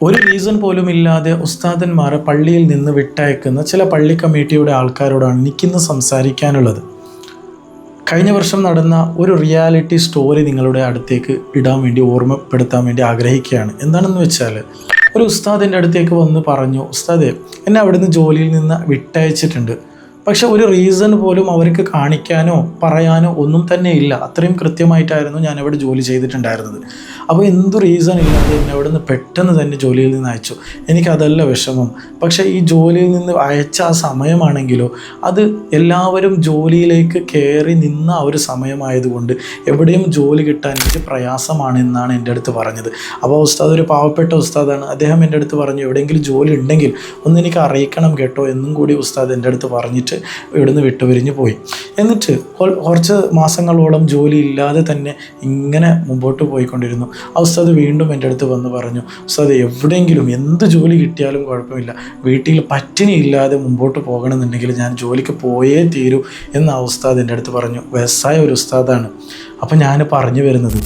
ഒരു റീസൺ പോലും ഇല്ലാതെ ഉസ്താദന്മാരെ പള്ളിയിൽ നിന്ന് വിട്ടയക്കുന്ന ചില പള്ളി കമ്മിറ്റിയുടെ ആൾക്കാരോടാണ് എനിക്കിന്ന് സംസാരിക്കാനുള്ളത്. കഴിഞ്ഞ വർഷം നടന്ന ഒരു റിയാലിറ്റി സ്റ്റോറി നിങ്ങളുടെ അടുത്തേക്ക് ഇടാൻ വേണ്ടി, ഓർമ്മപ്പെടുത്താൻ വേണ്ടി ആഗ്രഹിക്കുകയാണ്. എന്താണെന്ന് വെച്ചാൽ, ഒരു ഉസ്താദ് എൻ്റെ അടുത്തേക്ക് വന്ന് പറഞ്ഞു, ഉസ്താദേ, എന്നെ അവിടുന്ന് ജോലിയിൽ നിന്ന് വിട്ടയച്ചിട്ടുണ്ട്. പക്ഷെ ഒരു റീസൺ പോലും അവർക്ക് കാണിക്കാനോ പറയാനോ ഒന്നും തന്നെ ഇല്ല. അത്രയും കൃത്യമായിട്ടായിരുന്നു ഞാൻ അവിടെ ജോലി ചെയ്തിട്ടുണ്ടായിരുന്നത്. അപ്പോൾ എന്തു റീസൺ ഇല്ലാതെ എന്നെ അവിടെ നിന്ന് പെട്ടെന്ന് തന്നെ ജോലിയിൽ നിന്ന് അയച്ചു. എനിക്കതല്ല വിഷമം. പക്ഷേ ഈ ജോലിയിൽ നിന്ന് അയച്ച ആ സമയമാണെങ്കിലോ, അത് എല്ലാവരും ജോലിയിലേക്ക് കയറി നിന്ന ആ ഒരു സമയമായതുകൊണ്ട് എവിടെയും ജോലി കിട്ടാൻ എനിക്ക് പ്രയാസമാണ് എന്നാണ് എൻ്റെ അടുത്ത് പറഞ്ഞത്. അപ്പോൾ ഉസ്താദ് ഒരു പാവപ്പെട്ട ഉസ്താദാണ്. അദ്ദേഹം എൻ്റെ അടുത്ത് പറഞ്ഞു, എവിടെയെങ്കിലും ജോലി ഉണ്ടെങ്കിൽ ഒന്ന് എനിക്ക് അറിയിക്കണം കേട്ടോ എന്നും കൂടി ഉസ്താദ് എൻ്റെ അടുത്ത് പറഞ്ഞിട്ട് ഇവിടുന്ന് വിട്ടുപിരിഞ്ഞ് പോയി. എന്നിട്ട് കുറച്ച് മാസങ്ങളോളം ജോലി ഇല്ലാതെ തന്നെ ഇങ്ങനെ മുമ്പോട്ട് പോയിക്കൊണ്ടിരുന്നു. ആ ഉസ്താദ് വീണ്ടും എൻ്റെ അടുത്ത് വന്ന് പറഞ്ഞു, ഉസ്താദ് എവിടെയെങ്കിലും എന്ത് ജോലി കിട്ടിയാലും കുഴപ്പമില്ല, വീട്ടിൽ പട്ടിണി ഇല്ലാതെ മുമ്പോട്ട് പോകണമെന്നുണ്ടെങ്കിൽ ഞാൻ ജോലിക്ക് പോയേ തീരൂ എന്ന് ആ ഉസ്താദ് എൻ്റെ അടുത്ത് പറഞ്ഞു. വയസ്സായ ഒരു ഉസ്താദാണ്. അപ്പം ഞാൻ പറഞ്ഞു വരുന്നത്,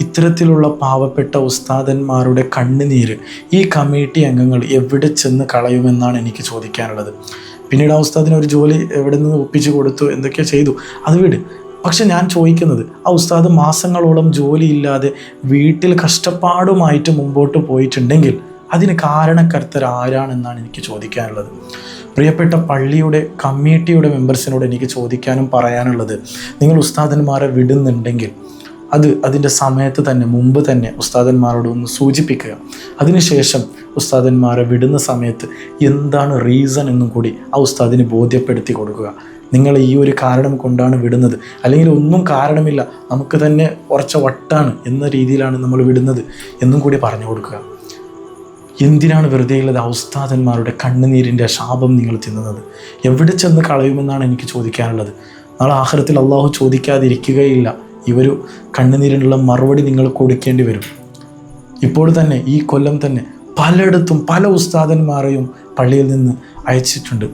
ഇത്തരത്തിലുള്ള പാവപ്പെട്ട ഉസ്താദന്മാരുടെ കണ്ണുനീര് ഈ കമ്മിറ്റി അംഗങ്ങൾ എവിടെ ചെന്ന് കളയുമെന്നാണ് എനിക്ക് ചോദിക്കാനുള്ളത്. പിന്നീട് ആ ഉസ്താദിന് ഒരു ജോലി എവിടെ നിന്ന് ഒപ്പിച്ച് കൊടുത്തു, എന്തൊക്കെ ചെയ്തു, അത് വിട്. പക്ഷെ ഞാൻ ചോദിക്കുന്നത്, ആ ഉസ്താദ് മാസങ്ങളോളം ജോലിയില്ലാതെ വീട്ടിൽ കഷ്ടപ്പാടുമായിട്ട് മുമ്പോട്ട് പോയിട്ടുണ്ടെങ്കിൽ അതിന് കാരണക്കർത്തർ ആരാണെന്നാണ് എനിക്ക് ചോദിക്കാനുള്ളത്. പ്രിയപ്പെട്ട പള്ളിയുടെ കമ്മിറ്റിയുടെ മെമ്പേഴ്സിനോട് എനിക്ക് ചോദിക്കാനും പറയാനുള്ളത്, നിങ്ങൾ ഉസ്താദന്മാരെ വിടുന്നുണ്ടെങ്കിൽ അതിൻ്റെ സമയത്ത് തന്നെ, മുമ്പ് തന്നെ ഉസ്താദന്മാരോട് ഒന്ന് സൂചിപ്പിക്കുക. അതിനുശേഷം ഉസ്താദന്മാരെ വിടുന്ന സമയത്ത് എന്താണ് റീസൺ എന്നും കൂടി ആ ഉസ്താദിന് ബോധ്യപ്പെടുത്തി കൊടുക്കുക. നിങ്ങൾ ഈ ഒരു കാരണം കൊണ്ടാണ് വിടുന്നത്, അല്ലെങ്കിൽ ഒന്നും കാരണമില്ല, നമുക്ക് തന്നെ കുറച്ച് വട്ടാണ് എന്ന രീതിയിലാണ് നമ്മൾ വിടുന്നത് എന്നും കൂടി പറഞ്ഞു കൊടുക്കുക. എന്തിനാണ് വെറുതെയുള്ളത് ആ ഉസ്താദന്മാരുടെ കണ്ണുനീരിൻ്റെ ശാപം നിങ്ങൾ തിന്നുന്നത്? എവിടെ ചെന്ന് കളയുമെന്നാണ് എനിക്ക് ചോദിക്കാനുള്ളത്. നാളെ ആഖിറത്തിൽ അള്ളാഹു ചോദിക്കാതിരിക്കുകയില്ല. ഈ ഒരു കണ്ണുനീരിനുള്ള മറുപടി നിങ്ങൾ കൊടുക്കേണ്ടി വരും. ഇപ്പോൾ തന്നെ, ഈ കൊല്ലം തന്നെ പലയിടത്തും പല ഉസ്താദന്മാരെയും പള്ളിയിൽ നിന്ന് അയച്ചിട്ടുണ്ട്.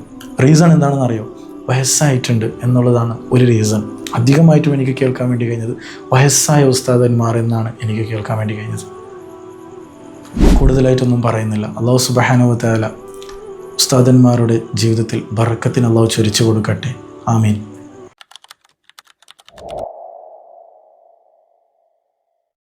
റീസൺ എന്താണെന്ന് അറിയോ? വയസ്സായിട്ടുണ്ട് എന്നുള്ളതാണ് ഒരു റീസൺ. അധികമായിട്ടും എനിക്ക് കേൾക്കാൻ വേണ്ടി കഴിഞ്ഞത് വയസ്സായ ഉസ്താദന്മാർ എന്നാണ് എനിക്ക് കേൾക്കാൻ വേണ്ടി കഴിഞ്ഞത്. കൂടുതലായിട്ടൊന്നും പറയുന്നില്ല. അല്ലാഹു സുബ്ഹാനഹു വ തആല ഉസ്താദന്മാരുടെ ജീവിതത്തിൽ ബർക്കത്തിന് അല്ലാഹു ചൊരിച്ചു കൊടുക്കട്ടെ. ആമീൻ.